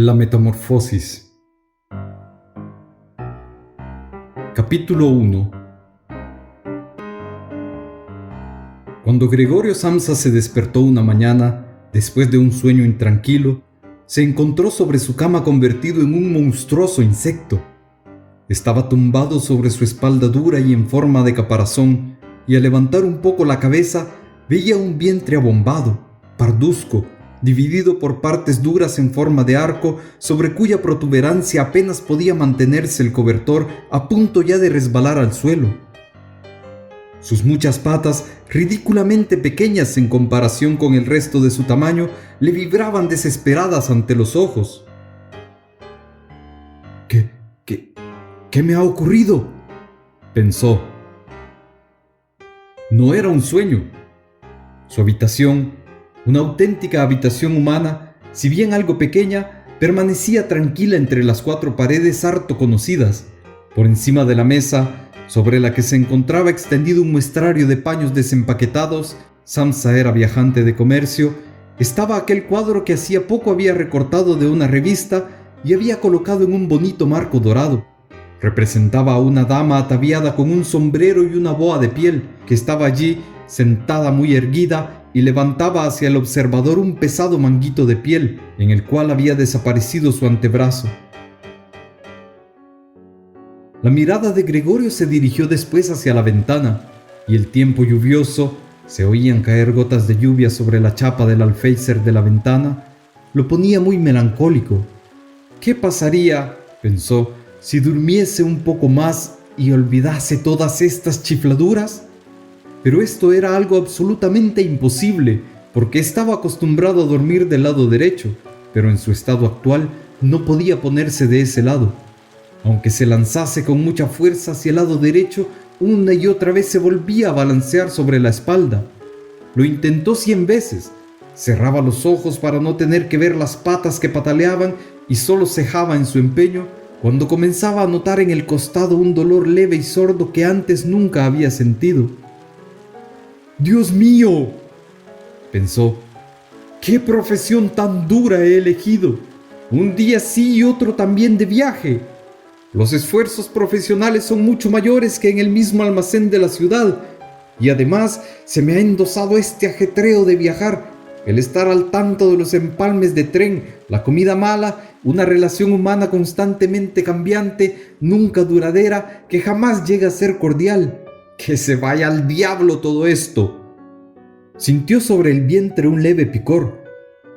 La metamorfosis. Capítulo 1. Cuando Gregorio Samsa se despertó una mañana, después de un sueño intranquilo, se encontró sobre su cama convertido en un monstruoso insecto. Estaba tumbado sobre su espalda dura y en forma de caparazón, y al levantar un poco la cabeza, veía un vientre abombado, parduzco, dividido por partes duras en forma de arco, sobre cuya protuberancia apenas podía mantenerse el cobertor, a punto ya de resbalar al suelo. Sus muchas patas, ridículamente pequeñas en comparación con el resto de su tamaño, le vibraban desesperadas ante los ojos. ¿Qué me ha ocurrido?, pensó. No era un sueño. Su habitación, una auténtica habitación humana, si bien algo pequeña, permanecía tranquila entre las cuatro paredes harto conocidas. Por encima de la mesa, sobre la que se encontraba extendido un muestrario de paños desempaquetados, Samsa era viajante de comercio, estaba aquel cuadro que hacía poco había recortado de una revista y había colocado en un bonito marco dorado. Representaba a una dama ataviada con un sombrero y una boa de piel, que estaba allí, sentada muy erguida, y levantaba hacia el observador un pesado manguito de piel, en el cual había desaparecido su antebrazo. La mirada de Gregorio se dirigió después hacia la ventana, y el tiempo lluvioso, se oían caer gotas de lluvia sobre la chapa del alféizar de la ventana, lo ponía muy melancólico. ¿Qué pasaría?, pensó, si durmiese un poco más y olvidase todas estas chifladuras. Pero esto era algo absolutamente imposible, porque estaba acostumbrado a dormir del lado derecho, pero en su estado actual no podía ponerse de ese lado. Aunque se lanzase con mucha fuerza hacia el lado derecho, una y otra vez se volvía a balancear sobre la espalda. Lo intentó 100 veces. Cerraba los ojos para no tener que ver las patas que pataleaban y solo cejaba en su empeño cuando comenzaba a notar en el costado un dolor leve y sordo que antes nunca había sentido. «¡Dios mío!», pensó. «¿Qué profesión tan dura he elegido? Un día sí y otro también de viaje. Los esfuerzos profesionales son mucho mayores que en el mismo almacén de la ciudad, y además se me ha endosado este ajetreo de viajar, el estar al tanto de los empalmes de tren, la comida mala, una relación humana constantemente cambiante, nunca duradera, que jamás llega a ser cordial. ¡Que se vaya al diablo todo esto!». Sintió sobre el vientre un leve picor.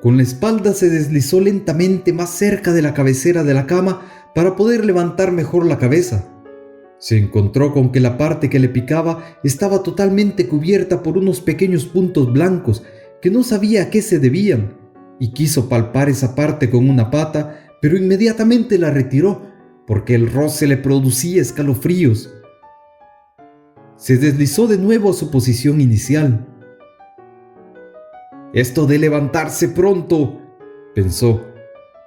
Con la espalda se deslizó lentamente más cerca de la cabecera de la cama para poder levantar mejor la cabeza. Se encontró con que la parte que le picaba estaba totalmente cubierta por unos pequeños puntos blancos que no sabía a qué se debían, y quiso palpar esa parte con una pata, pero inmediatamente la retiró, porque el roce le producía escalofríos. Se deslizó de nuevo a su posición inicial. «Esto de levantarse pronto», pensó,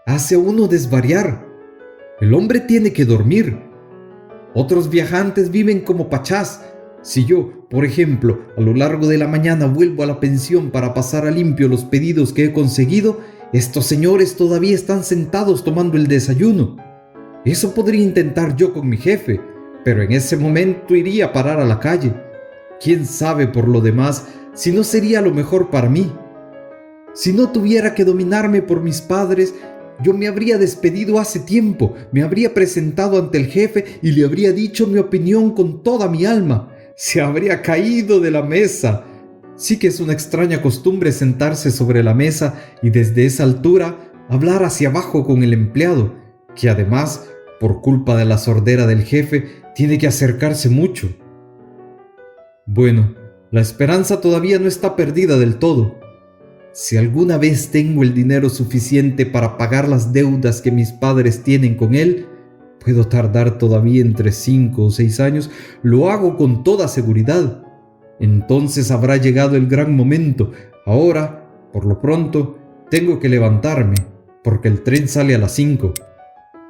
«hace a uno desvariar. El hombre tiene que dormir. Otros viajantes viven como pachás. Si yo, por ejemplo, a lo largo de la mañana vuelvo a la pensión para pasar a limpio los pedidos que he conseguido, estos señores todavía están sentados tomando el desayuno. Eso podría intentar yo con mi jefe, pero en ese momento iría a parar a la calle. ¿Quién sabe por lo demás si no sería lo mejor para mí? Si no tuviera que dominarme por mis padres, yo me habría despedido hace tiempo, me habría presentado ante el jefe y le habría dicho mi opinión con toda mi alma. Se habría caído de la mesa. Sí que es una extraña costumbre sentarse sobre la mesa y desde esa altura hablar hacia abajo con el empleado, que además, por culpa de la sordera del jefe, tiene que acercarse mucho. Bueno, la esperanza todavía no está perdida del todo. Si alguna vez tengo el dinero suficiente para pagar las deudas que mis padres tienen con él, puedo tardar todavía entre 5 o 6 años, lo hago con toda seguridad. Entonces habrá llegado el gran momento. Ahora, por lo pronto, tengo que levantarme, porque el tren sale a las 5.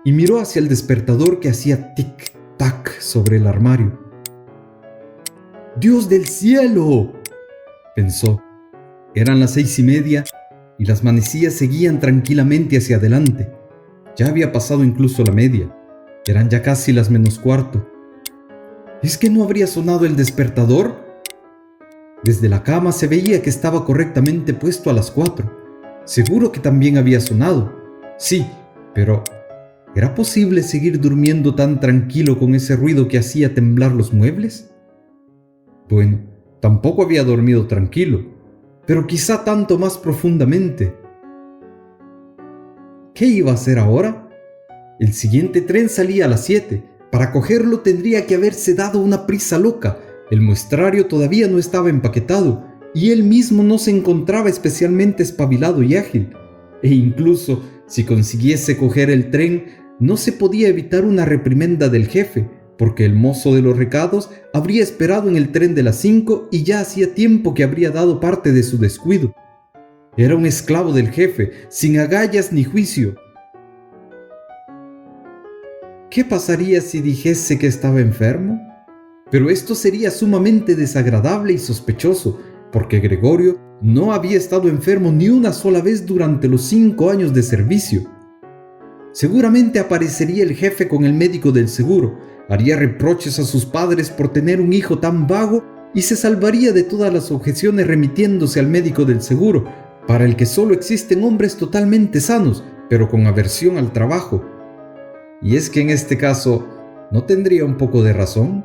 Y miró hacia el despertador que hacía tic-tac sobre el armario. «¡Dios del cielo!», pensó. Eran las 6:30 y las manecillas seguían tranquilamente hacia adelante. Ya había pasado incluso la media. Eran ya casi las -4. ¿Es que no habría sonado el despertador? Desde la cama se veía que estaba correctamente puesto a las 4. Seguro que también había sonado. Sí, pero ¿era posible seguir durmiendo tan tranquilo con ese ruido que hacía temblar los muebles? Bueno, tampoco había dormido tranquilo, pero quizá tanto más profundamente. ¿Qué iba a hacer ahora? El siguiente tren salía a las 7. Para cogerlo tendría que haberse dado una prisa loca. El muestrario todavía no estaba empaquetado y él mismo no se encontraba especialmente espabilado y ágil. E incluso si consiguiese coger el tren, no se podía evitar una reprimenda del jefe, porque el mozo de los recados habría esperado en el tren de las 5 y ya hacía tiempo que habría dado parte de su descuido. Era un esclavo del jefe, sin agallas ni juicio. ¿Qué pasaría si dijese que estaba enfermo? Pero esto sería sumamente desagradable y sospechoso, porque Gregorio no había estado enfermo ni una sola vez durante los 5 años de servicio. Seguramente aparecería el jefe con el médico del seguro, haría reproches a sus padres por tener un hijo tan vago y se salvaría de todas las objeciones remitiéndose al médico del seguro, para el que solo existen hombres totalmente sanos, pero con aversión al trabajo. Y es que en este caso, ¿no tendría un poco de razón?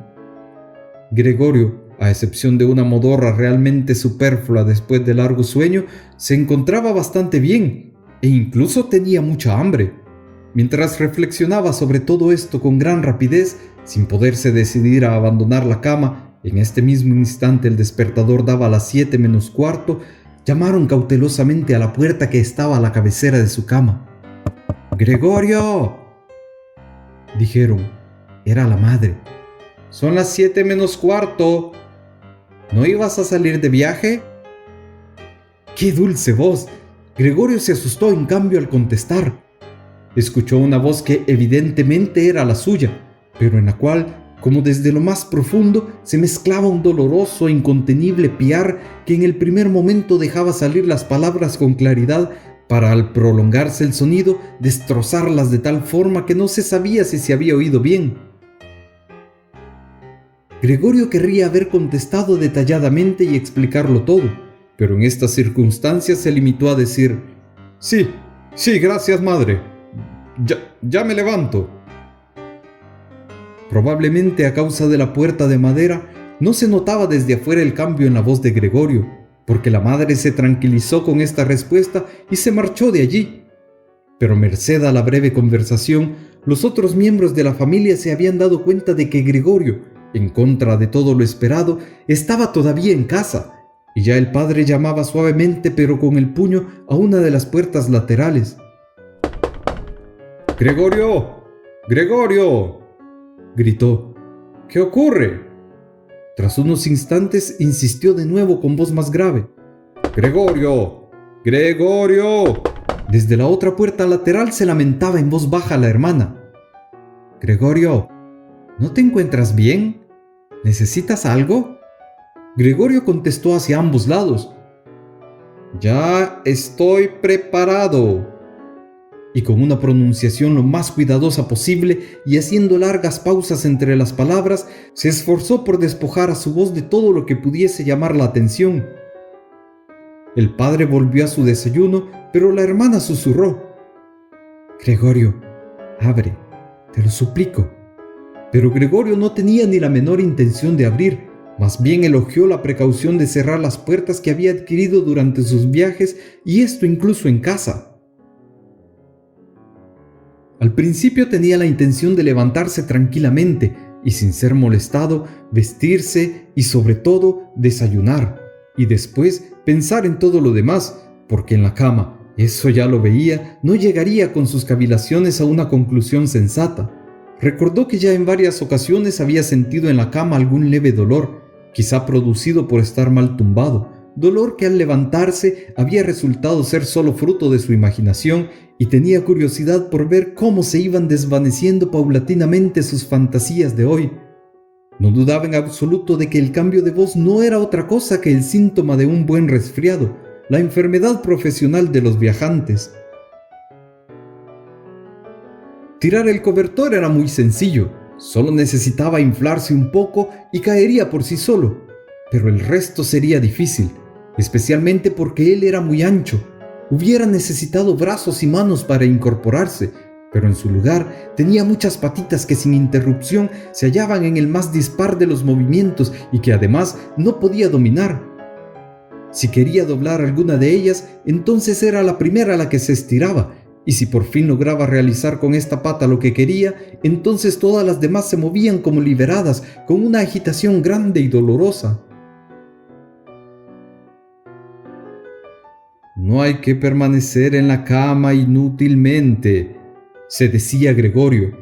Gregorio, a excepción de una modorra realmente superflua después de largo sueño, se encontraba bastante bien e incluso tenía mucha hambre. Mientras reflexionaba sobre todo esto con gran rapidez, sin poderse decidir a abandonar la cama, en este mismo instante el despertador daba las 7 menos cuarto, llamaron cautelosamente a la puerta que estaba a la cabecera de su cama. ¡Gregorio!, dijeron. Era la madre. Son las 7 menos cuarto. ¿No ibas a salir de viaje? ¡Qué dulce voz! Gregorio se asustó en cambio al contestar. Escuchó una voz que evidentemente era la suya, pero en la cual, como desde lo más profundo, se mezclaba un doloroso e incontenible piar que en el primer momento dejaba salir las palabras con claridad para, al prolongarse el sonido, destrozarlas de tal forma que no se sabía si se había oído bien. Gregorio querría haber contestado detalladamente y explicarlo todo, pero en estas circunstancias se limitó a decir: Sí, gracias, madre. Ya me levanto. Probablemente a causa de la puerta de madera, no se notaba desde afuera el cambio en la voz de Gregorio, porque la madre se tranquilizó con esta respuesta y se marchó de allí. Pero merced a la breve conversación, los otros miembros de la familia se habían dado cuenta de que Gregorio, en contra de todo lo esperado, estaba todavía en casa, y ya el padre llamaba suavemente pero con el puño a una de las puertas laterales. ¡Gregorio! ¡Gregorio!, gritó. ¿Qué ocurre? Tras unos instantes insistió de nuevo con voz más grave. ¡Gregorio! ¡Gregorio! Desde la otra puerta lateral se lamentaba en voz baja la hermana. Gregorio, ¿no te encuentras bien? ¿Necesitas algo? Gregorio contestó hacia ambos lados. Ya estoy preparado. Y con una pronunciación lo más cuidadosa posible y haciendo largas pausas entre las palabras, se esforzó por despojar a su voz de todo lo que pudiese llamar la atención. El padre volvió a su desayuno, pero la hermana susurró: Gregorio, abre, te lo suplico. Pero Gregorio no tenía ni la menor intención de abrir, más bien elogió la precaución de cerrar las puertas que había adquirido durante sus viajes, y esto incluso en casa. Al principio tenía la intención de levantarse tranquilamente y, sin ser molestado, vestirse y sobre todo desayunar, y después pensar en todo lo demás, porque en la cama, eso ya lo veía, no llegaría con sus cavilaciones a una conclusión sensata. Recordó que ya en varias ocasiones había sentido en la cama algún leve dolor, quizá producido por estar mal tumbado, dolor que al levantarse había resultado ser solo fruto de su imaginación, y tenía curiosidad por ver cómo se iban desvaneciendo paulatinamente sus fantasías de hoy. No dudaba en absoluto de que el cambio de voz no era otra cosa que el síntoma de un buen resfriado, la enfermedad profesional de los viajantes. Tirar el cobertor era muy sencillo, solo necesitaba inflarse un poco y caería por sí solo, pero el resto sería difícil, especialmente porque él era muy ancho. Hubiera necesitado brazos y manos para incorporarse, pero en su lugar tenía muchas patitas que sin interrupción se hallaban en el más dispar de los movimientos y que además no podía dominar. Si quería doblar alguna de ellas, entonces era la primera la que se estiraba, y si por fin lograba realizar con esta pata lo que quería, entonces todas las demás se movían como liberadas, con una agitación grande y dolorosa. No hay que permanecer en la cama inútilmente, se decía Gregorio.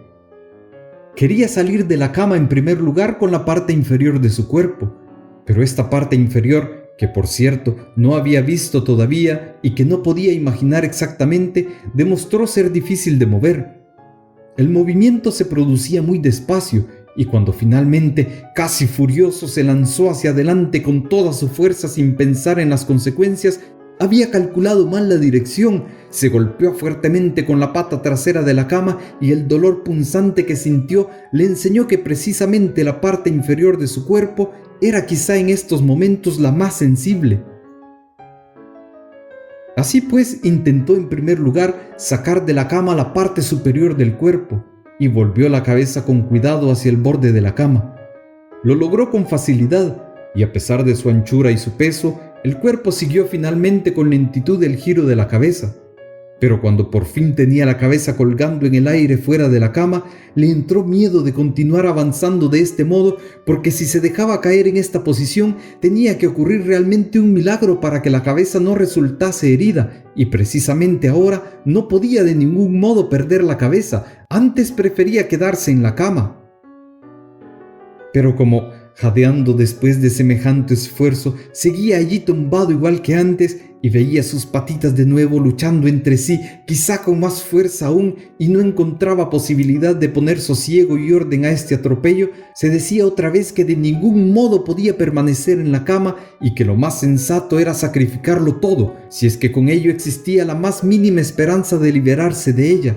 Quería salir de la cama en primer lugar con la parte inferior de su cuerpo, pero esta parte inferior, que por cierto no había visto todavía y que no podía imaginar exactamente, demostró ser difícil de mover. El movimiento se producía muy despacio y cuando finalmente, casi furioso, se lanzó hacia adelante con toda su fuerza sin pensar en las consecuencias, había calculado mal la dirección, se golpeó fuertemente con la pata trasera de la cama y el dolor punzante que sintió le enseñó que precisamente la parte inferior de su cuerpo era quizá en estos momentos la más sensible. Así pues, intentó en primer lugar sacar de la cama la parte superior del cuerpo y volvió la cabeza con cuidado hacia el borde de la cama. Lo logró con facilidad y a pesar de su anchura y su peso, el cuerpo siguió finalmente con lentitud el giro de la cabeza. Pero cuando por fin tenía la cabeza colgando en el aire fuera de la cama, le entró miedo de continuar avanzando de este modo, porque si se dejaba caer en esta posición, tenía que ocurrir realmente un milagro para que la cabeza no resultase herida, y precisamente ahora no podía de ningún modo perder la cabeza, antes prefería quedarse en la cama. Pero como, jadeando después de semejante esfuerzo, seguía allí tumbado igual que antes y veía sus patitas de nuevo luchando entre sí, quizá con más fuerza aún, y no encontraba posibilidad de poner sosiego y orden a este atropello, se decía otra vez que de ningún modo podía permanecer en la cama y que lo más sensato era sacrificarlo todo, si es que con ello existía la más mínima esperanza de liberarse de ella.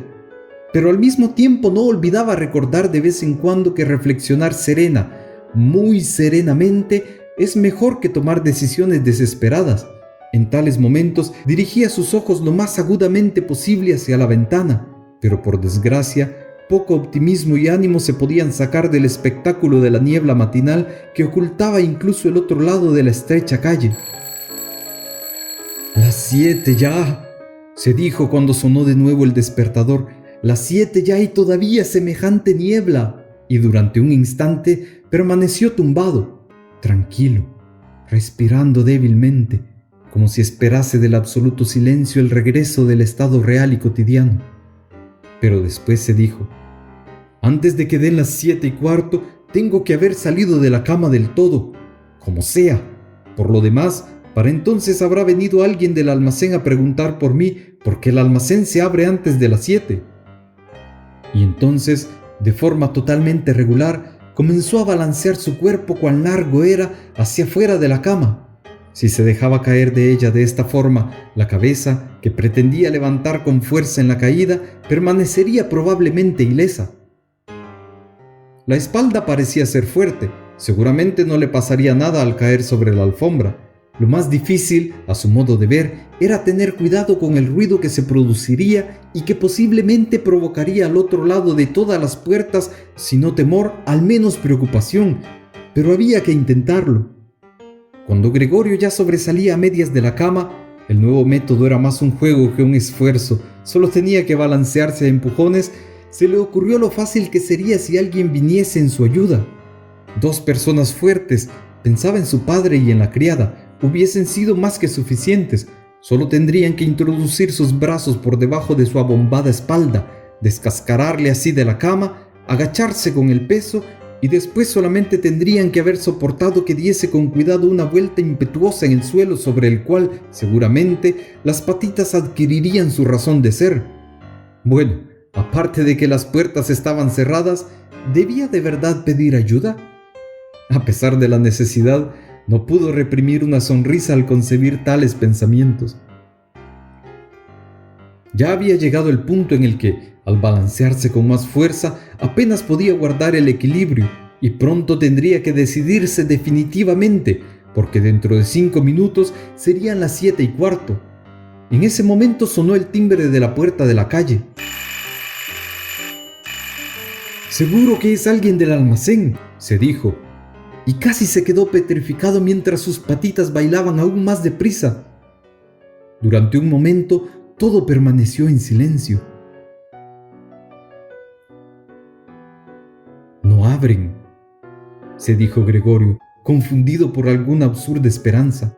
Pero al mismo tiempo no olvidaba recordar de vez en cuando que reflexionar serena, muy serenamente, es mejor que tomar decisiones desesperadas. En tales momentos dirigía sus ojos lo más agudamente posible hacia la ventana, pero por desgracia, poco optimismo y ánimo se podían sacar del espectáculo de la niebla matinal que ocultaba incluso el otro lado de la estrecha calle. «Las 7 ya», se dijo cuando sonó de nuevo el despertador. «Las 7 ya y todavía semejante niebla». Y durante un instante permaneció tumbado, tranquilo, respirando débilmente, como si esperase del absoluto silencio el regreso del estado real y cotidiano. Pero después se dijo: «Antes de que den las 7:15, tengo que haber salido de la cama del todo, como sea. Por lo demás, para entonces habrá venido alguien del almacén a preguntar por mí, porque el almacén se abre antes de las 7». Y entonces, de forma totalmente regular, comenzó a balancear su cuerpo cuán largo era hacia fuera de la cama. Si se dejaba caer de ella de esta forma, la cabeza, que pretendía levantar con fuerza en la caída, permanecería probablemente ilesa. La espalda parecía ser fuerte, seguramente no le pasaría nada al caer sobre la alfombra. Lo más difícil, a su modo de ver, era tener cuidado con el ruido que se produciría y que posiblemente provocaría al otro lado de todas las puertas, si no temor, al menos preocupación, pero había que intentarlo. Cuando Gregorio ya sobresalía a medias de la cama, el nuevo método era más un juego que un esfuerzo, solo tenía que balancearse a empujones, se le ocurrió lo fácil que sería si alguien viniese en su ayuda. 2 personas fuertes, pensaba en su padre y en la criada, hubiesen sido más que suficientes. Solo tendrían que introducir sus brazos por debajo de su abombada espalda, descascararle así de la cama, agacharse con el peso y después solamente tendrían que haber soportado que diese con cuidado una vuelta impetuosa en el suelo sobre el cual, seguramente, las patitas adquirirían su razón de ser. Bueno, aparte de que las puertas estaban cerradas, ¿debía de verdad pedir ayuda? A pesar de la necesidad, no pudo reprimir una sonrisa al concebir tales pensamientos. Ya había llegado el punto en el que, Al balancearse con más fuerza, apenas podía guardar el equilibrio y pronto tendría que decidirse definitivamente, porque dentro de 5 minutos serían las 7:15. En ese momento sonó el timbre de la puerta de la calle. «Seguro que es alguien del almacén», se dijo, y casi se quedó petrificado mientras sus patitas bailaban aún más deprisa. Durante un momento, todo permaneció en silencio. «No abren», se dijo Gregorio, confundido por alguna absurda esperanza.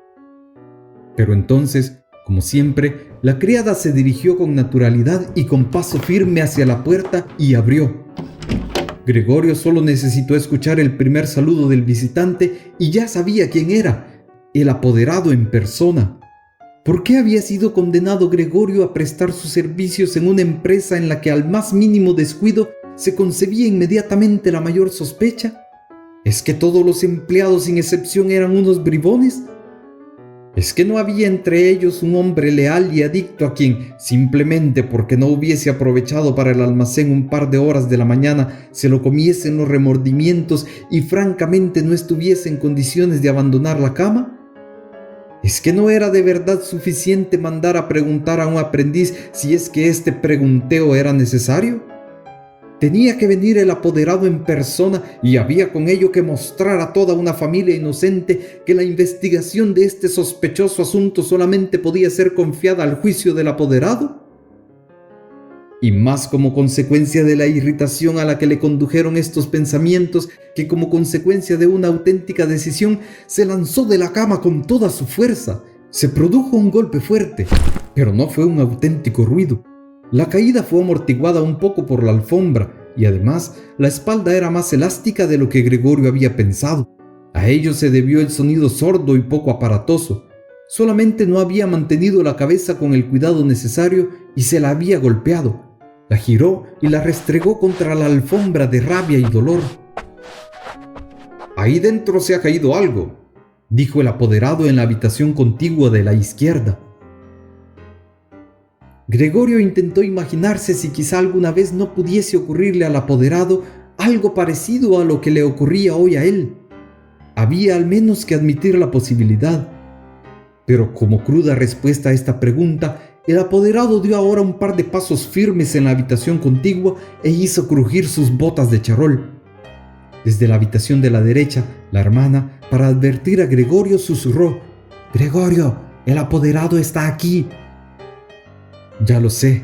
Pero entonces, como siempre, la criada se dirigió con naturalidad y con paso firme hacia la puerta y abrió. Gregorio solo necesitó escuchar el primer saludo del visitante y ya sabía quién era, el apoderado en persona. ¿Por qué había sido condenado Gregorio a prestar sus servicios en una empresa en la que al más mínimo descuido se concebía inmediatamente la mayor sospecha? ¿Es que todos los empleados sin excepción eran unos bribones? ¿Es que no había entre ellos un hombre leal y adicto a quien, simplemente porque no hubiese aprovechado para el almacén un par de horas de la mañana, se lo comiesen los remordimientos y francamente no estuviese en condiciones de abandonar la cama? ¿Es que no era de verdad suficiente mandar a preguntar a un aprendiz si es que este pregunteo era necesario? Tenía que venir el apoderado en persona y había con ello que mostrar a toda una familia inocente que la investigación de este sospechoso asunto solamente podía ser confiada al juicio del apoderado. Y más como consecuencia de la irritación a la que le condujeron estos pensamientos que como consecuencia de una auténtica decisión, se lanzó de la cama con toda su fuerza. Se produjo un golpe fuerte, pero no fue un auténtico ruido. La caída fue amortiguada un poco por la alfombra y además la espalda era más elástica de lo que Gregorio había pensado. A ello se debió el sonido sordo y poco aparatoso. Solamente no había mantenido la cabeza con el cuidado necesario y se la había golpeado. La giró y la restregó contra la alfombra de rabia y dolor. «Ahí dentro se ha caído algo», dijo el apoderado en la habitación contigua de la izquierda. Gregorio intentó imaginarse si quizá alguna vez no pudiese ocurrirle al apoderado algo parecido a lo que le ocurría hoy a él. Había al menos que admitir la posibilidad. Pero como cruda respuesta a esta pregunta, el apoderado dio ahora un par de pasos firmes en la habitación contigua e hizo crujir sus botas de charol. Desde la habitación de la derecha, la hermana, para advertir a Gregorio, susurró: «Gregorio, el apoderado está aquí». «Ya lo sé»,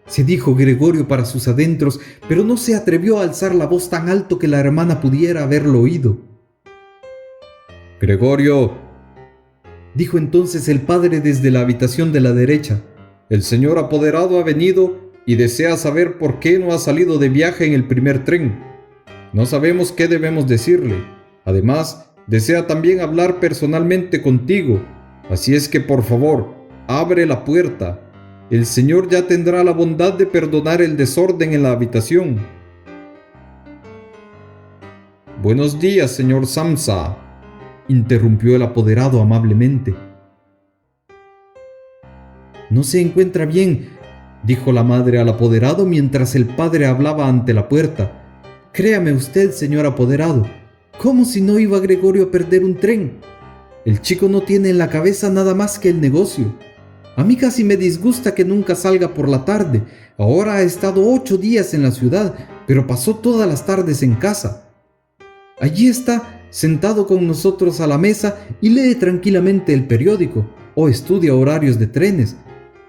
se dijo Gregorio para sus adentros, pero no se atrevió a alzar la voz tan alto que la hermana pudiera haberlo oído. «Gregorio», dijo entonces el padre desde la habitación de la derecha, «el señor apoderado ha venido y desea saber por qué no ha salido de viaje en el primer tren. No sabemos qué debemos decirle. Además, desea también hablar personalmente contigo. Así es que, por favor, abre la puerta. El Señor ya tendrá la bondad de perdonar el desorden en la habitación». «Buenos días, señor Samsa», interrumpió el apoderado amablemente. «No se encuentra bien», dijo la madre al apoderado mientras el padre hablaba ante la puerta. «Créame usted, señor apoderado, ¿cómo si no iba Gregorio a perder un tren? El chico no tiene en la cabeza nada más que el negocio. A mí casi me disgusta que nunca salga por la tarde. Ahora ha estado 8 días en la ciudad, pero pasó todas las tardes en casa. Allí está, sentado con nosotros a la mesa y lee tranquilamente el periódico o estudia horarios de trenes.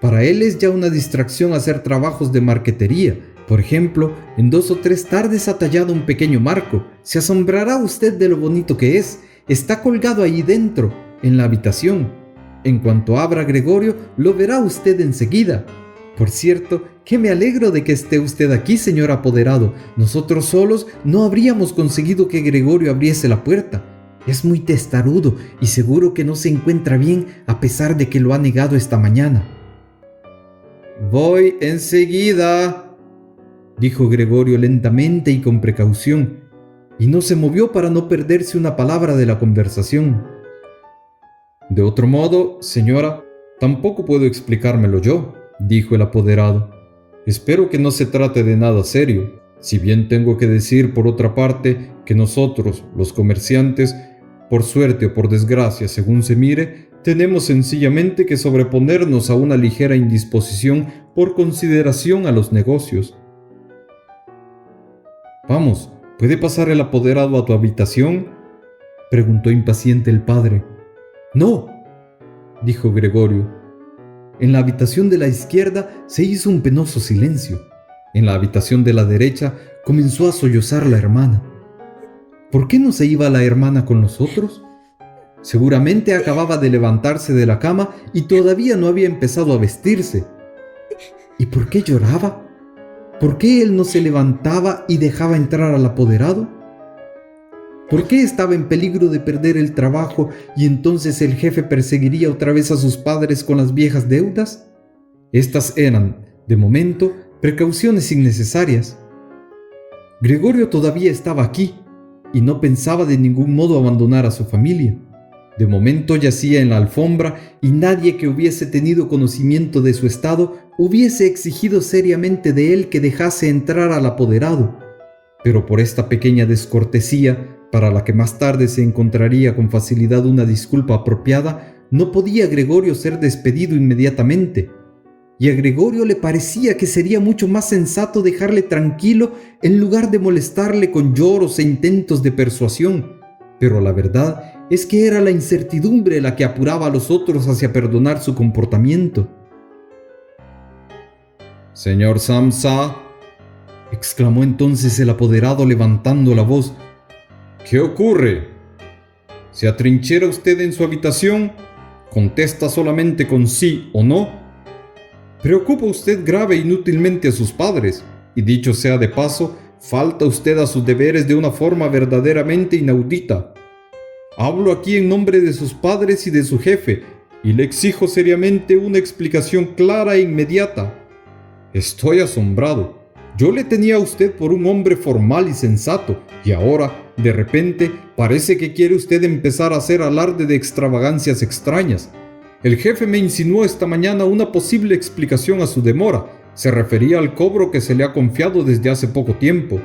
Para él es ya una distracción hacer trabajos de marquetería. Por ejemplo, en 2 o 3 tardes ha tallado un pequeño marco. Se asombrará usted de lo bonito que es. Está colgado ahí dentro, en la habitación. En cuanto abra Gregorio, lo verá usted enseguida. Por cierto, que me alegro de que esté usted aquí, señor apoderado. Nosotros solos no habríamos conseguido que Gregorio abriese la puerta. Es muy testarudo y seguro que no se encuentra bien a pesar de que lo ha negado esta mañana». «Voy enseguida», dijo Gregorio lentamente y con precaución, y no se movió para no perderse una palabra de la conversación. «De otro modo, señora, tampoco puedo explicármelo yo», dijo el apoderado. Espero que no se trate de nada serio, si bien tengo que decir por otra parte que nosotros, los comerciantes, por suerte o por desgracia, según se mire, tenemos sencillamente que sobreponernos a una ligera indisposición por consideración a los negocios. Vamos, ¿puede pasar el apoderado a tu habitación?, preguntó impaciente el padre. No, dijo Gregorio. En la habitación de la izquierda se hizo un penoso silencio. En la habitación de la derecha comenzó a sollozar la hermana. ¿Por qué no se iba la hermana con nosotros? Seguramente acababa de levantarse de la cama y todavía no había empezado a vestirse. ¿Y por qué lloraba? ¿Por qué él no se levantaba y dejaba entrar al apoderado? ¿Por qué estaba en peligro de perder el trabajo y entonces el jefe perseguiría otra vez a sus padres con las viejas deudas? Estas eran, de momento, precauciones innecesarias. Gregorio todavía estaba aquí y no pensaba de ningún modo abandonar a su familia. De momento yacía en la alfombra y nadie que hubiese tenido conocimiento de su estado hubiese exigido seriamente de él que dejase entrar al apoderado. Pero por esta pequeña descortesía, para la que más tarde se encontraría con facilidad una disculpa apropiada, no podía Gregorio ser despedido inmediatamente. Y a Gregorio le parecía que sería mucho más sensato dejarle tranquilo en lugar de molestarle con lloros e intentos de persuasión. Pero la verdad es que era la incertidumbre la que apuraba a los otros hacia perdonar su comportamiento. «Señor Samsa», exclamó entonces el apoderado levantando la voz, «¿qué ocurre? ¿Se atrinchera usted en su habitación? ¿Contesta solamente con sí o no? ¿Preocupa usted grave e inútilmente a sus padres? Y dicho sea de paso, falta usted a sus deberes de una forma verdaderamente inaudita. Hablo aquí en nombre de sus padres y de su jefe, y le exijo seriamente una explicación clara e inmediata. Estoy asombrado. Yo le tenía a usted por un hombre formal y sensato, y ahora, de repente, parece que quiere usted empezar a hacer alarde de extravagancias extrañas. El jefe me insinuó esta mañana una posible explicación a su demora. Se refería al cobro que se le ha confiado desde hace poco tiempo.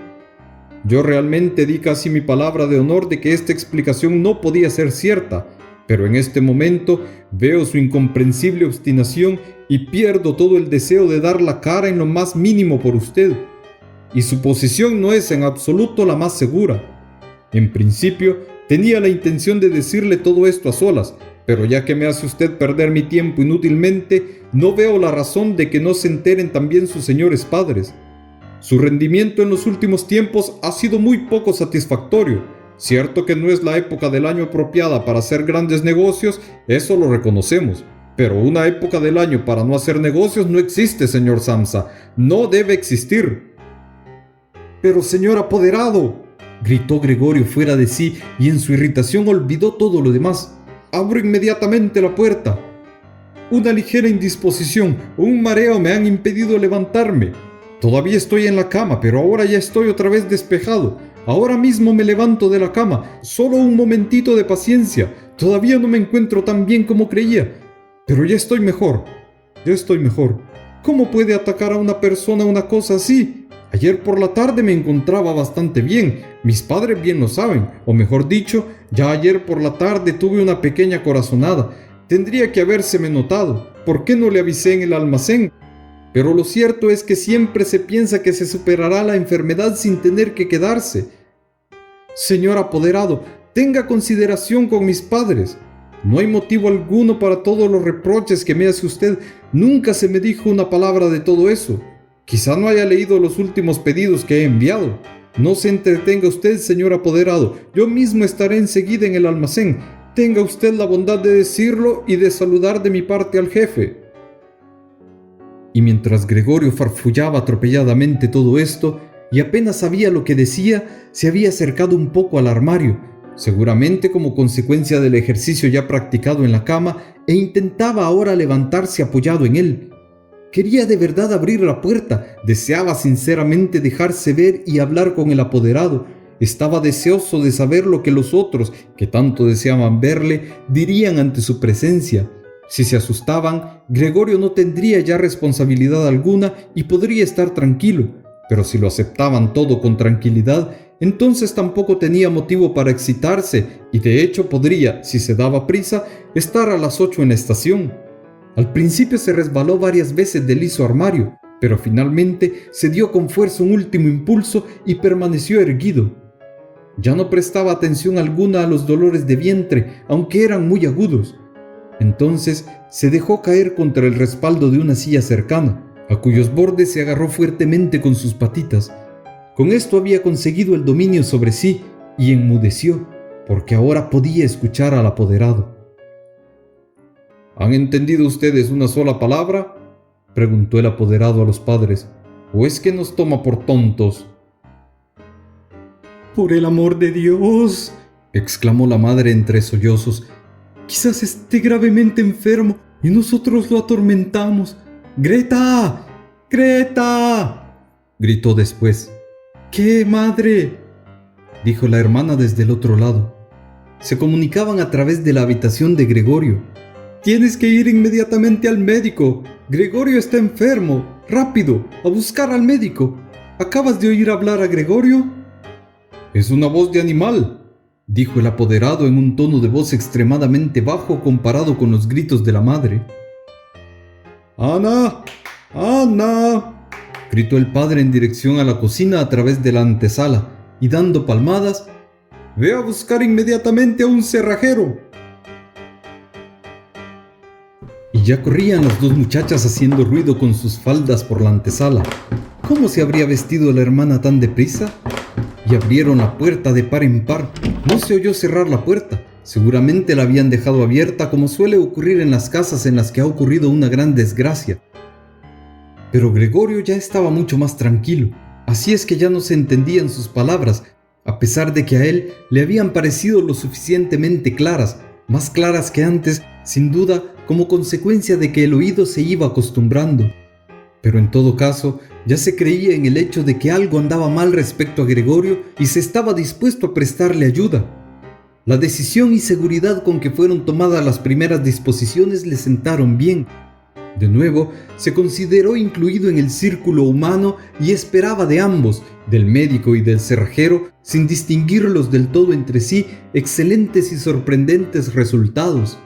Yo realmente di casi mi palabra de honor de que esta explicación no podía ser cierta, pero en este momento veo su incomprensible obstinación y pierdo todo el deseo de dar la cara en lo más mínimo por usted. Y su posición no es en absoluto la más segura. En principio, tenía la intención de decirle todo esto a solas, pero ya que me hace usted perder mi tiempo inútilmente, no veo la razón de que no se enteren también sus señores padres. Su rendimiento en los últimos tiempos ha sido muy poco satisfactorio. Cierto que no es la época del año apropiada para hacer grandes negocios, eso lo reconocemos. Pero una época del año para no hacer negocios no existe, señor Samsa. No debe existir. «Pero, señor apoderado», gritó Gregorio fuera de sí y en su irritación olvidó todo lo demás. «Abro inmediatamente la puerta. Una ligera indisposición o un mareo me han impedido levantarme. Todavía estoy en la cama, pero ahora ya estoy otra vez despejado. Ahora mismo me levanto de la cama. Solo un momentito de paciencia. Todavía no me encuentro tan bien como creía. Pero ya estoy mejor. Ya estoy mejor. ¿Cómo puede atacar a una persona una cosa así? Ayer por la tarde me encontraba bastante bien. Mis padres bien lo saben. O mejor dicho, ya ayer por la tarde tuve una pequeña corazonada. Tendría que habérseme notado. ¿Por qué no le avisé en el almacén? Pero lo cierto es que siempre se piensa que se superará la enfermedad sin tener que quedarse. Señor apoderado, tenga consideración con mis padres. No hay motivo alguno para todos los reproches que me hace usted. Nunca se me dijo una palabra de todo eso. Quizá no haya leído los últimos pedidos que he enviado. No se entretenga usted, señor apoderado. Yo mismo estaré enseguida en el almacén. Tenga usted la bondad de decirlo y de saludar de mi parte al jefe». Y mientras Gregorio farfullaba atropelladamente todo esto, y apenas sabía lo que decía, se había acercado un poco al armario, seguramente como consecuencia del ejercicio ya practicado en la cama, e intentaba ahora levantarse apoyado en él. Quería de verdad abrir la puerta, deseaba sinceramente dejarse ver y hablar con el apoderado, estaba deseoso de saber lo que los otros, que tanto deseaban verle, dirían ante su presencia. Si se asustaban, Gregorio no tendría ya responsabilidad alguna y podría estar tranquilo, pero si lo aceptaban todo con tranquilidad, entonces tampoco tenía motivo para excitarse y de hecho podría, si se daba prisa, estar a las 8 en la estación. Al principio se resbaló varias veces del liso armario, pero finalmente se dio con fuerza un último impulso y permaneció erguido. Ya no prestaba atención alguna a los dolores de vientre, aunque eran muy agudos. Entonces se dejó caer contra el respaldo de una silla cercana, a cuyos bordes se agarró fuertemente con sus patitas. Con esto había conseguido el dominio sobre sí y enmudeció, porque ahora podía escuchar al apoderado. ¿Han entendido ustedes una sola palabra?, preguntó el apoderado a los padres. ¿O es que nos toma por tontos? «Por el amor de Dios», exclamó la madre entre sollozos. «Quizás esté gravemente enfermo y nosotros lo atormentamos. ¡Greta! ¡Greta!», gritó después. «¿Qué, madre?», dijo la hermana desde el otro lado. Se comunicaban a través de la habitación de Gregorio. «Tienes que ir inmediatamente al médico. Gregorio está enfermo. Rápido, a buscar al médico. ¿Acabas de oír hablar a Gregorio?». «Es una voz de animal», dijo el apoderado en un tono de voz extremadamente bajo comparado con los gritos de la madre. «¡Ana! ¡Ana!», gritó el padre en dirección a la cocina a través de la antesala y dando palmadas. «Ve a buscar inmediatamente a un cerrajero». Y ya corrían las dos muchachas haciendo ruido con sus faldas por la antesala. ¿Cómo se habría vestido la hermana tan deprisa? Y abrieron la puerta de par en par. No se oyó cerrar la puerta. Seguramente la habían dejado abierta, como suele ocurrir en las casas en las que ha ocurrido una gran desgracia. Pero Gregorio ya estaba mucho más tranquilo. Así es que ya no se entendían sus palabras, a pesar de que a él le habían parecido lo suficientemente claras, más claras que antes, sin duda, como consecuencia de que el oído se iba acostumbrando. Pero en todo caso, ya se creía en el hecho de que algo andaba mal respecto a Gregorio y se estaba dispuesto a prestarle ayuda. La decisión y seguridad con que fueron tomadas las primeras disposiciones le sentaron bien. De nuevo, se consideró incluido en el círculo humano y esperaba de ambos, del médico y del cerrajero, sin distinguirlos del todo entre sí, excelentes y sorprendentes resultados.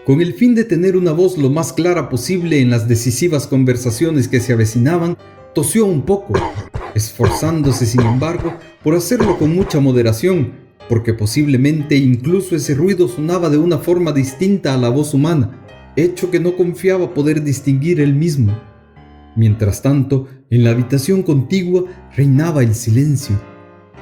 Con el fin de tener una voz lo más clara posible en las decisivas conversaciones que se avecinaban, tosió un poco, esforzándose sin embargo por hacerlo con mucha moderación, porque posiblemente incluso ese ruido sonaba de una forma distinta a la voz humana, hecho que no confiaba poder distinguir él mismo. Mientras tanto, en la habitación contigua reinaba el silencio.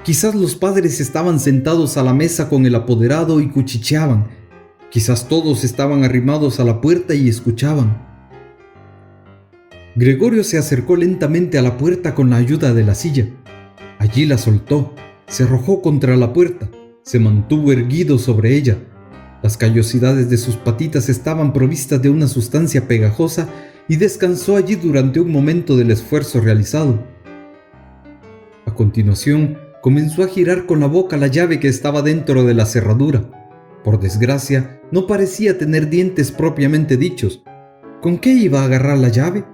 Quizás los padres estaban sentados a la mesa con el apoderado y cuchicheaban. Quizás todos estaban arrimados a la puerta y escuchaban. Gregorio se acercó lentamente a la puerta con la ayuda de la silla. Allí la soltó, se arrojó contra la puerta, se mantuvo erguido sobre ella. Las callosidades de sus patitas estaban provistas de una sustancia pegajosa y descansó allí durante un momento del esfuerzo realizado. A continuación, comenzó a girar con la boca la llave que estaba dentro de la cerradura. Por desgracia, no parecía tener dientes propiamente dichos. ¿Con qué iba a agarrar la llave?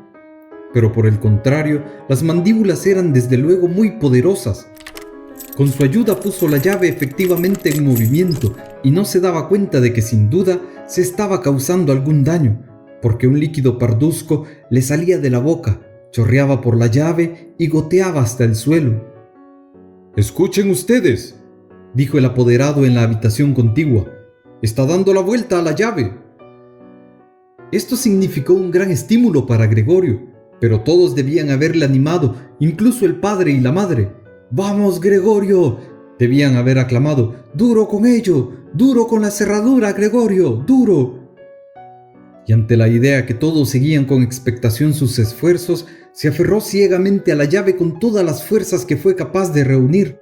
Pero por el contrario, las mandíbulas eran desde luego muy poderosas. Con su ayuda puso la llave efectivamente en movimiento y no se daba cuenta de que sin duda se estaba causando algún daño, porque un líquido parduzco le salía de la boca, chorreaba por la llave y goteaba hasta el suelo. «Escuchen ustedes», dijo el apoderado en la habitación contigua. «Está dando la vuelta a la llave». Esto significó un gran estímulo para Gregorio, pero todos debían haberle animado, incluso el padre y la madre. «¡Vamos, Gregorio!», debían haber aclamado. «¡Duro con ello! ¡Duro con la cerradura, Gregorio! ¡Duro!». Y ante la idea que todos seguían con expectación sus esfuerzos, se aferró ciegamente a la llave con todas las fuerzas que fue capaz de reunir.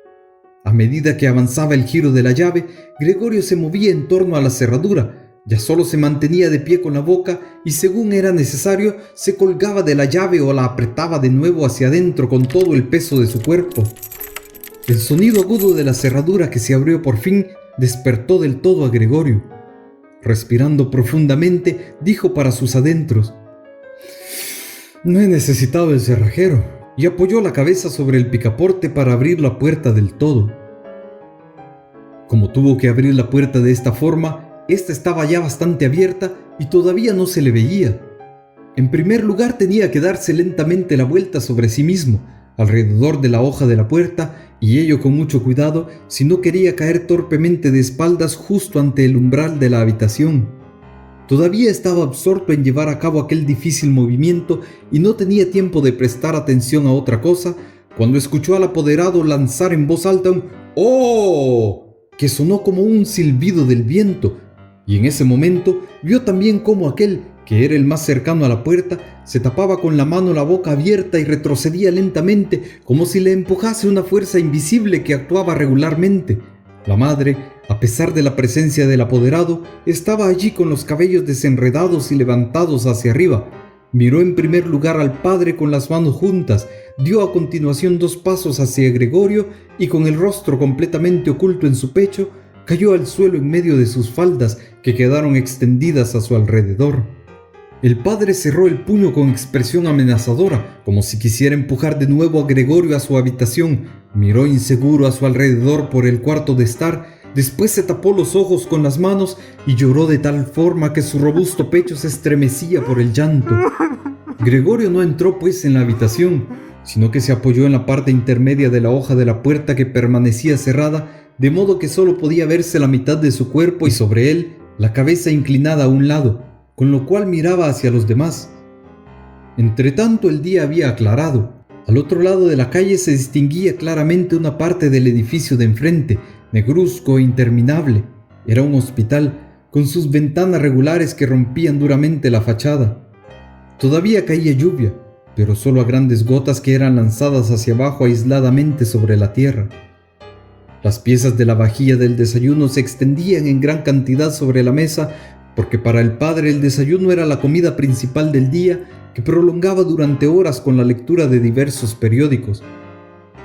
A medida que avanzaba el giro de la llave, Gregorio se movía en torno a la cerradura. Ya solo se mantenía de pie con la boca y, según era necesario, se colgaba de la llave o la apretaba de nuevo hacia adentro con todo el peso de su cuerpo. El sonido agudo de la cerradura que se abrió por fin despertó del todo a Gregorio. Respirando profundamente, dijo para sus adentros: «No he necesitado el cerrajero», y apoyó la cabeza sobre el picaporte para abrir la puerta del todo. Como tuvo que abrir la puerta de esta forma, esta estaba ya bastante abierta y todavía no se le veía. En primer lugar, tenía que darse lentamente la vuelta sobre sí mismo, alrededor de la hoja de la puerta, y ello con mucho cuidado, si no quería caer torpemente de espaldas justo ante el umbral de la habitación. Todavía estaba absorto en llevar a cabo aquel difícil movimiento y no tenía tiempo de prestar atención a otra cosa, cuando escuchó al apoderado lanzar en voz alta un «¡Oh!», que sonó como un silbido del viento, y en ese momento vio también cómo aquel, que era el más cercano a la puerta, se tapaba con la mano la boca abierta y retrocedía lentamente, como si le empujase una fuerza invisible que actuaba regularmente. La madre, a pesar de la presencia del apoderado, estaba allí con los cabellos desenredados y levantados hacia arriba. Miró en primer lugar al padre con las manos juntas, dio a continuación 2 pasos hacia Gregorio y con el rostro completamente oculto en su pecho, cayó al suelo en medio de sus faldas que quedaron extendidas a su alrededor. El padre cerró el puño con expresión amenazadora, como si quisiera empujar de nuevo a Gregorio a su habitación. Miró inseguro a su alrededor por el cuarto de estar, después se tapó los ojos con las manos y lloró de tal forma que su robusto pecho se estremecía por el llanto. Gregorio no entró pues en la habitación, sino que se apoyó en la parte intermedia de la hoja de la puerta que permanecía cerrada, de modo que solo podía verse la mitad de su cuerpo y sobre él la cabeza inclinada a un lado, con lo cual miraba hacia los demás. Entretanto el día había aclarado. Al otro lado de la calle se distinguía claramente una parte del edificio de enfrente, negruzco e interminable. Era un hospital, con sus ventanas regulares que rompían duramente la fachada. Todavía caía lluvia, pero solo a grandes gotas que eran lanzadas hacia abajo aisladamente sobre la tierra. Las piezas de la vajilla del desayuno se extendían en gran cantidad sobre la mesa, porque para el padre el desayuno era la comida principal del día, que prolongaba durante horas con la lectura de diversos periódicos.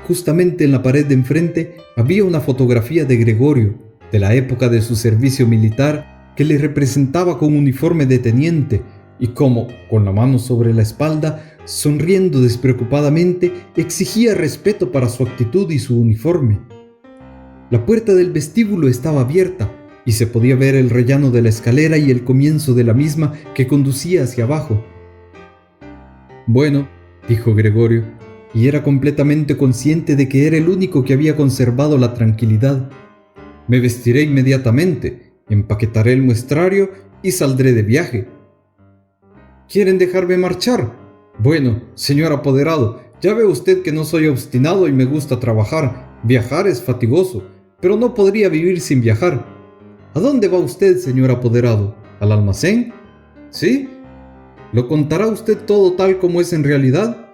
Justamente en la pared de enfrente había una fotografía de Gregorio, de la época de su servicio militar, que le representaba con uniforme de teniente, y como, con la mano sobre la espalda, sonriendo despreocupadamente, exigía respeto para su actitud y su uniforme. La puerta del vestíbulo estaba abierta, y se podía ver el rellano de la escalera y el comienzo de la misma que conducía hacia abajo. «Bueno», dijo Gregorio, y era completamente consciente de que era el único que había conservado la tranquilidad. «Me vestiré inmediatamente, empaquetaré el muestrario y saldré de viaje». «¿Quieren dejarme marchar?». «Bueno, señor apoderado, ya ve usted que no soy obstinado y me gusta trabajar. Viajar es fatigoso, pero no podría vivir sin viajar». «¿A dónde va usted, señor apoderado? ¿Al almacén?». «Sí». «¿Lo contará usted todo tal como es en realidad?».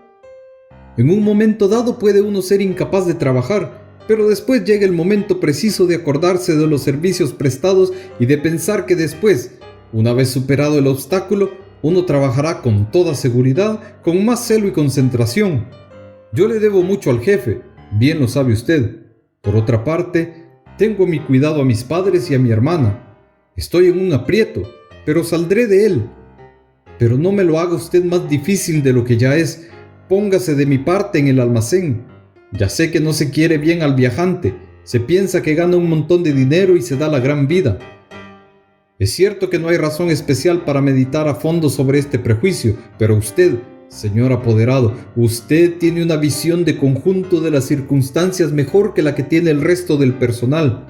«En un momento dado puede uno ser incapaz de trabajar, pero después llega el momento preciso de acordarse de los servicios prestados y de pensar que después, una vez superado el obstáculo, uno trabajará con toda seguridad, con más celo y concentración. Yo le debo mucho al jefe, bien lo sabe usted. Por otra parte, tengo mi cuidado a mis padres y a mi hermana. Estoy en un aprieto, pero saldré de él. Pero no me lo haga usted más difícil de lo que ya es. Póngase de mi parte en el almacén. Ya sé que no se quiere bien al viajante. Se piensa que gana un montón de dinero y se da la gran vida. Es cierto que no hay razón especial para meditar a fondo sobre este prejuicio, pero usted, señor apoderado, usted tiene una visión de conjunto de las circunstancias mejor que la que tiene el resto del personal.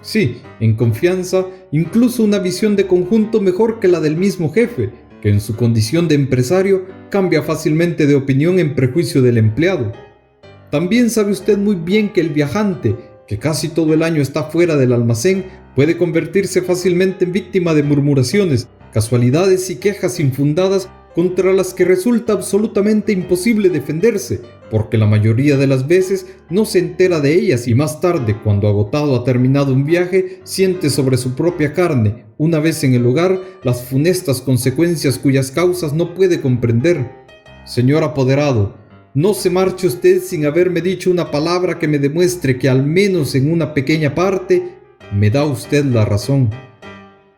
Sí, en confianza, incluso una visión de conjunto mejor que la del mismo jefe, que en su condición de empresario cambia fácilmente de opinión en prejuicio del empleado. También sabe usted muy bien que el viajante, que casi todo el año está fuera del almacén, puede convertirse fácilmente en víctima de murmuraciones, casualidades y quejas infundadas contra las que resulta absolutamente imposible defenderse, porque la mayoría de las veces no se entera de ellas y más tarde, cuando agotado ha terminado un viaje, siente sobre su propia carne, una vez en el hogar, las funestas consecuencias cuyas causas no puede comprender. Señor apoderado, no se marche usted sin haberme dicho una palabra que me demuestre que al menos en una pequeña parte me da usted la razón».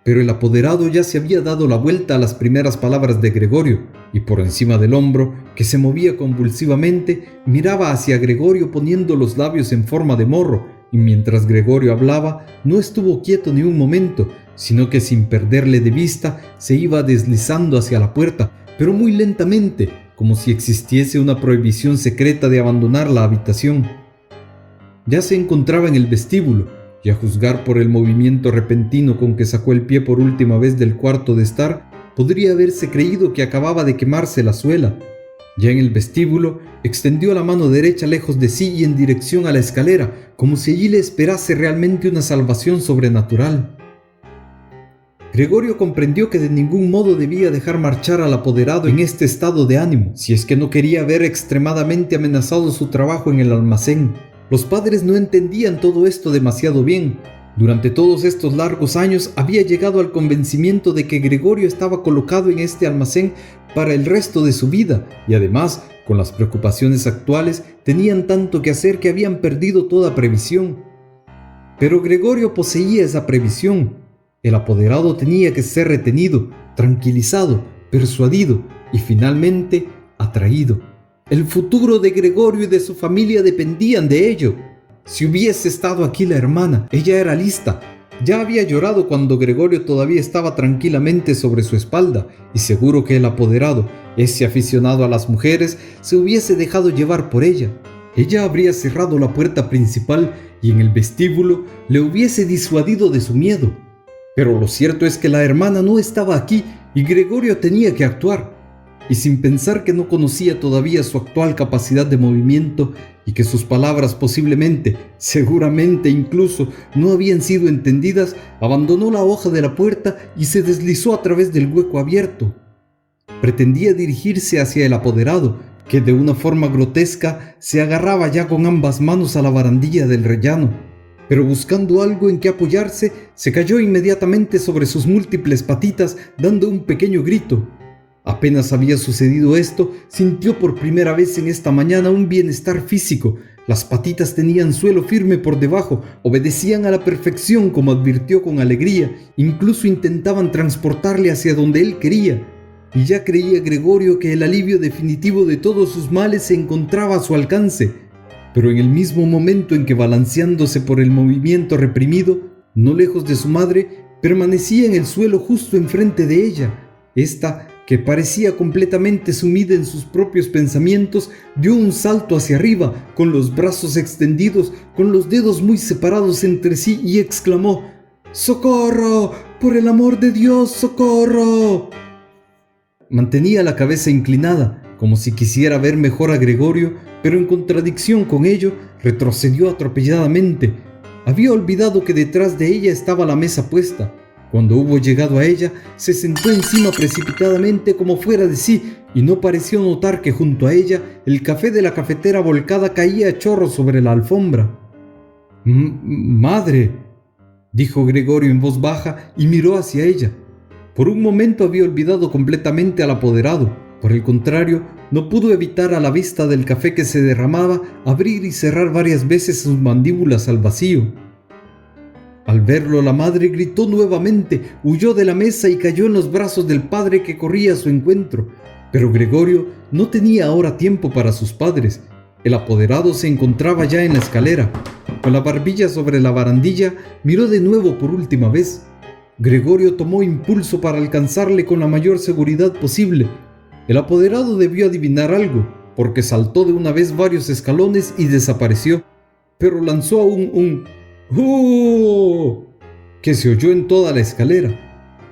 Pero el apoderado ya se había dado la vuelta a las primeras palabras de Gregorio, y por encima del hombro, que se movía convulsivamente, miraba hacia Gregorio poniendo los labios en forma de morro, y mientras Gregorio hablaba, no estuvo quieto ni un momento, sino que sin perderle de vista, se iba deslizando hacia la puerta, pero muy lentamente, como si existiese una prohibición secreta de abandonar la habitación. Ya se encontraba en el vestíbulo, y a juzgar por el movimiento repentino con que sacó el pie por última vez del cuarto de estar, podría haberse creído que acababa de quemarse la suela. Ya en el vestíbulo, extendió la mano derecha lejos de sí y en dirección a la escalera, como si allí le esperase realmente una salvación sobrenatural. Gregorio comprendió que de ningún modo debía dejar marchar al apoderado en este estado de ánimo, si es que no quería ver extremadamente amenazado su trabajo en el almacén. Los padres no entendían todo esto demasiado bien. Durante todos estos largos años había llegado al convencimiento de que Gregorio estaba colocado en este almacén para el resto de su vida y además, con las preocupaciones actuales, tenían tanto que hacer que habían perdido toda previsión. Pero Gregorio poseía esa previsión. El apoderado tenía que ser retenido, tranquilizado, persuadido y finalmente atraído. El futuro de Gregorio y de su familia dependían de ello. Si hubiese estado aquí la hermana, ella era lista. Ya había llorado cuando Gregorio todavía estaba tranquilamente sobre su espalda, y seguro que el apoderado, ese aficionado a las mujeres, se hubiese dejado llevar por ella. Ella habría cerrado la puerta principal y en el vestíbulo le hubiese disuadido de su miedo. Pero lo cierto es que la hermana no estaba aquí y Gregorio tenía que actuar. Y sin pensar que no conocía todavía su actual capacidad de movimiento y que sus palabras posiblemente, seguramente incluso, no habían sido entendidas, abandonó la hoja de la puerta y se deslizó a través del hueco abierto. Pretendía dirigirse hacia el apoderado, que de una forma grotesca se agarraba ya con ambas manos a la barandilla del rellano, pero buscando algo en que apoyarse, se cayó inmediatamente sobre sus múltiples patitas dando un pequeño grito. Apenas había sucedido esto, sintió por primera vez en esta mañana un bienestar físico. Las patitas tenían suelo firme por debajo, obedecían a la perfección como advirtió con alegría, incluso intentaban transportarle hacia donde él quería. Y ya creía Gregorio que el alivio definitivo de todos sus males se encontraba a su alcance. Pero en el mismo momento en que balanceándose por el movimiento reprimido, no lejos de su madre, permanecía en el suelo justo enfrente de ella. Esta, que parecía completamente sumida en sus propios pensamientos, dio un salto hacia arriba, con los brazos extendidos, con los dedos muy separados entre sí, y exclamó: ¡Socorro! ¡Por el amor de Dios, socorro! Mantenía la cabeza inclinada, como si quisiera ver mejor a Gregorio, pero en contradicción con ello, retrocedió atropelladamente. Había olvidado que detrás de ella estaba la mesa puesta. Cuando hubo llegado a ella, se sentó encima precipitadamente como fuera de sí y no pareció notar que junto a ella el café de la cafetera volcada caía a chorros sobre la alfombra. «Madre», dijo Gregorio en voz baja y miró hacia ella. Por un momento había olvidado completamente al apoderado. Por el contrario, no pudo evitar a la vista del café que se derramaba abrir y cerrar varias veces sus mandíbulas al vacío. Al verlo, la madre gritó nuevamente, huyó de la mesa y cayó en los brazos del padre que corría a su encuentro. Pero Gregorio no tenía ahora tiempo para sus padres. El apoderado se encontraba ya en la escalera. Con la barbilla sobre la barandilla, miró de nuevo por última vez. Gregorio tomó impulso para alcanzarle con la mayor seguridad posible. El apoderado debió adivinar algo, porque saltó de una vez varios escalones y desapareció. Pero lanzó un ¡oh!, que se oyó en toda la escalera.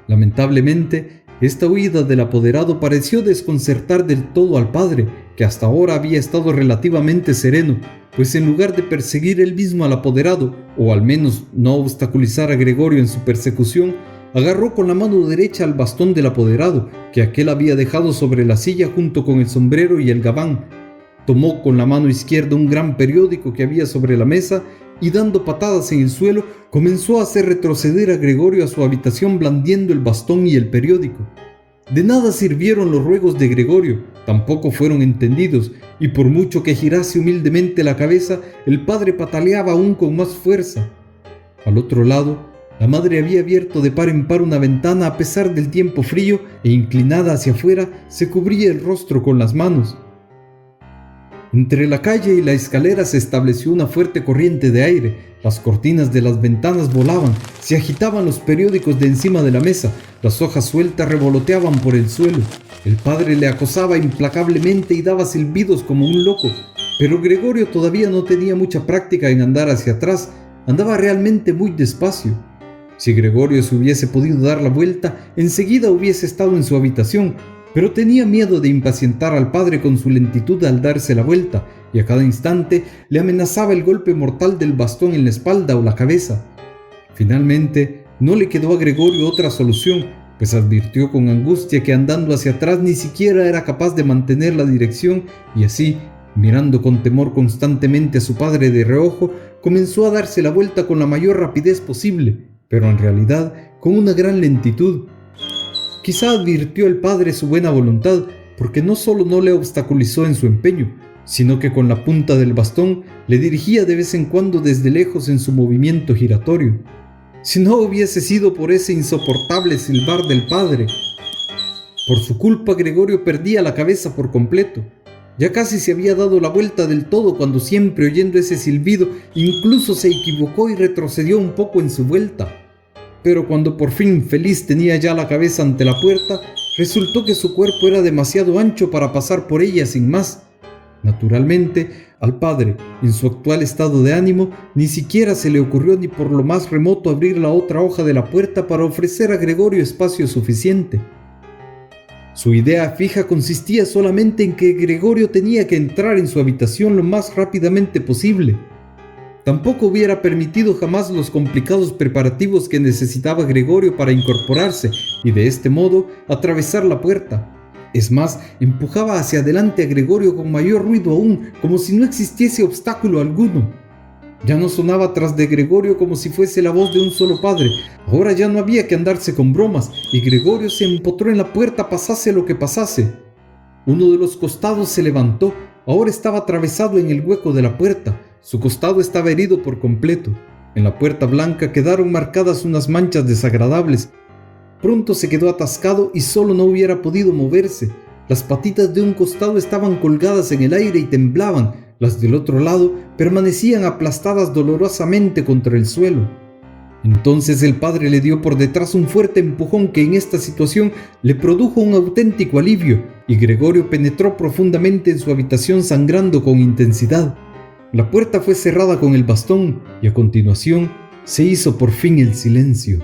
Lamentablemente, esta huida del apoderado pareció desconcertar del todo al padre, que hasta ahora había estado relativamente sereno, pues en lugar de perseguir él mismo al apoderado, o al menos no obstaculizar a Gregorio en su persecución, agarró con la mano derecha al bastón del apoderado, que aquél había dejado sobre la silla junto con el sombrero y el gabán. Tomó con la mano izquierda un gran periódico que había sobre la mesa y dando patadas en el suelo, comenzó a hacer retroceder a Gregorio a su habitación blandiendo el bastón y el periódico. De nada sirvieron los ruegos de Gregorio, tampoco fueron entendidos, y por mucho que girase humildemente la cabeza, el padre pataleaba aún con más fuerza. Al otro lado, La madre había abierto de par en par una ventana a pesar del tiempo frío e inclinada hacia afuera se cubría el rostro con las manos. Entre la calle y la escalera se estableció una fuerte corriente de aire. Las cortinas de las ventanas volaban, se agitaban los periódicos de encima de la mesa, las hojas sueltas revoloteaban por el suelo. El padre le acosaba implacablemente y daba silbidos como un loco, pero Gregorio todavía no tenía mucha práctica en andar hacia atrás, andaba realmente muy despacio. Si Gregorio se hubiese podido dar la vuelta, enseguida hubiese estado en su habitación, pero tenía miedo de impacientar al padre con su lentitud al darse la vuelta, y a cada instante le amenazaba el golpe mortal del bastón en la espalda o la cabeza. Finalmente, no le quedó a Gregorio otra solución, pues advirtió con angustia que andando hacia atrás ni siquiera era capaz de mantener la dirección, y así, mirando con temor constantemente a su padre de reojo, comenzó a darse la vuelta con la mayor rapidez posible, pero en realidad con una gran lentitud. Quizá advirtió el padre su buena voluntad, porque no solo no le obstaculizó en su empeño, sino que con la punta del bastón le dirigía de vez en cuando desde lejos en su movimiento giratorio. Si no hubiese sido por ese insoportable silbar del padre, por su culpa Gregorio perdía la cabeza por completo. Ya casi se había dado la vuelta del todo cuando, siempre oyendo ese silbido, incluso se equivocó y retrocedió un poco en su vuelta. Pero cuando por fin feliz tenía ya la cabeza ante la puerta, resultó que su cuerpo era demasiado ancho para pasar por ella sin más. Naturalmente, al padre, en su actual estado de ánimo, ni siquiera se le ocurrió ni por lo más remoto abrir la otra hoja de la puerta para ofrecer a Gregorio espacio suficiente. Su idea fija consistía solamente en que Gregorio tenía que entrar en su habitación lo más rápidamente posible. Tampoco hubiera permitido jamás los complicados preparativos que necesitaba Gregorio para incorporarse y de este modo atravesar la puerta. Es más, empujaba hacia adelante a Gregorio con mayor ruido aún, como si no existiese obstáculo alguno. Ya no sonaba tras de Gregorio como si fuese la voz de un solo padre. Ahora ya no había que andarse con bromas, y Gregorio se empotró en la puerta pasase lo que pasase. Uno de los costados se levantó, ahora estaba atravesado en el hueco de la puerta. Su costado estaba herido por completo. En la puerta blanca quedaron marcadas unas manchas desagradables. Pronto se quedó atascado y solo no hubiera podido moverse. Las patitas de un costado estaban colgadas en el aire y temblaban. Las del otro lado permanecían aplastadas dolorosamente contra el suelo. Entonces el padre le dio por detrás un fuerte empujón que en esta situación le produjo un auténtico alivio, y Gregorio penetró profundamente en su habitación sangrando con intensidad. La puerta fue cerrada con el bastón y a continuación se hizo por fin el silencio.